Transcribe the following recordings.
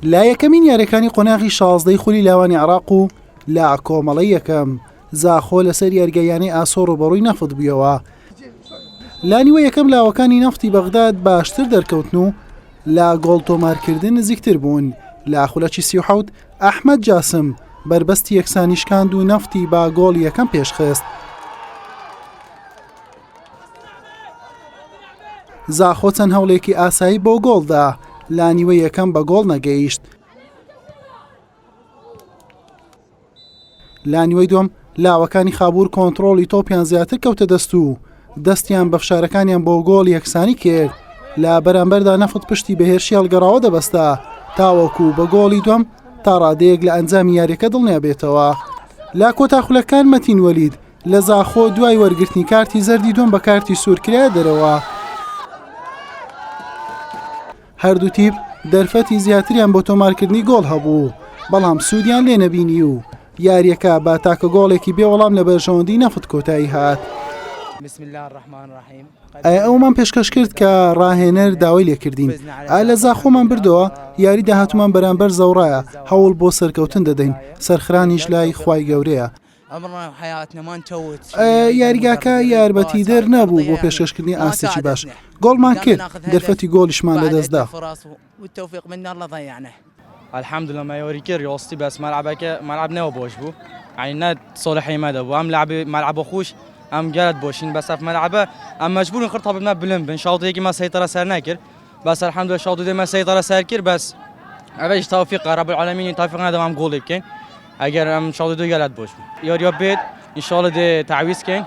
لا یەکەمین یاریەکانی قۆناغی 16 خولی لاوانی عێراق و لا کۆمەڵی یەکەم زاخۆ لەسەر یارگەیانی ئاسۆ ڕوبەڕووی نەفت بوویەوە. لا نیوە یەکەم لاوەکانی نەفتی بەغداد باشتر دەرکەوتن و لا گۆڵ تۆمارکردن نزیکتر بوون. لا خولەکی 37 ئەحمەد جاسم بربەستی یەکسانیشکاند و نەفتی با گۆڵ یەکەم پێشخست. زاخۆ چەند هەوڵێکی ئاسایی بۆ گۆڵدا لا نیوە یەکەم بە گۆڵ نەگەیشت. لا نیوەی دووەم لاوەکانی خابوور کۆنتڕۆڵی تۆپیان زیاتر کەوتە دەست و دەستیان بە فشارەکانیان بۆ گۆڵ یەکسانی کرد. لا بەرامبەردا نەفت پشتی بەهێرشی هەڵگەڕاوە دەبەستا تاوەکو بە گۆڵی دووەم تا ڕادەیەک لە ئەنجامی یاریەکە دڵنیابێتەوە. لا کۆتاخولەکان مەتین وەلید لە زاخۆ دوای وەرگرتنی کارتی زەردی دووەم بە کارتی سوورکرا دەرەوە. هەردوو تیپ دەرفەتی زیاتریان بۆ تۆمارکردنی گۆڵ هەبوو بەڵام سوودیان لێ نەبینی و یاریەکە با تاکە گۆڵێکی بێوەڵام لە بەرژەوەندی نەفت کۆتایی هات. بسم الله الرحمن الرحیم. ئەومان پێشکەش کرد کە ڕاهێنەر داوای لێکردین. لە زاخۆمان بردەوە یاری داهاتومان بەرامبەر زەوڕایە هەوڵ بۆ سەرکەوتن دەدەین سەرخرانیش لای خوای گەورەیە. یاریگاکە یاربەتی دەر نەبوو بۆ پێشکەشکردنی ئاسێکی باش. گۆڵمان کرد دەرفەتی گۆڵیشمان لەدەستدا. الحمد لله ما يوري كير يوصي بس ملعب نو بوش بو يعني ناد صالحي ماذا بو ام لعب ملعب خوش ام جالد بوشين بس في ملعبه ام مجبور نخرطها بالماب بلم بن شاطئ ما سيطره سار ناكر بس الحمد لله شاطئ ما سيطره سار كير بس عباش توفيق رب العالمين توفيق هذا ام جول يمكن اگر ام شاطئ دو جالد بوش يا بيت ان شاء الله دي تعويض كان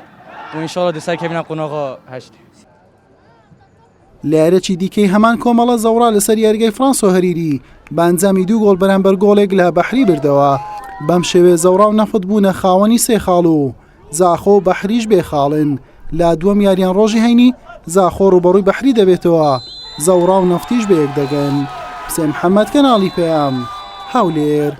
وان شاء الله دي سر كبينا قناغا هشت لارەکی دیکەی هەمان کۆمەڵە زەوڕا لەسەر یاریگای فرانسۆ هەریری بانجامی دوو گۆڵ بەرامبەر گۆڵێک لە بەحری بردەوە. بەم شێوێ زەوڕا و نەفت بوونە خاوەنی سێ خاڵ و زاخۆ و بەحریش بێخاڵن. لا دووەم یاریان ڕۆژی هەینی زاخۆ ڕوبەڕووی بەحری دەبێتەوە زەوڕا و نەفتیش بەیەک دەگەن. حسێن محەممەد کەناڵی پێیام هەولێر.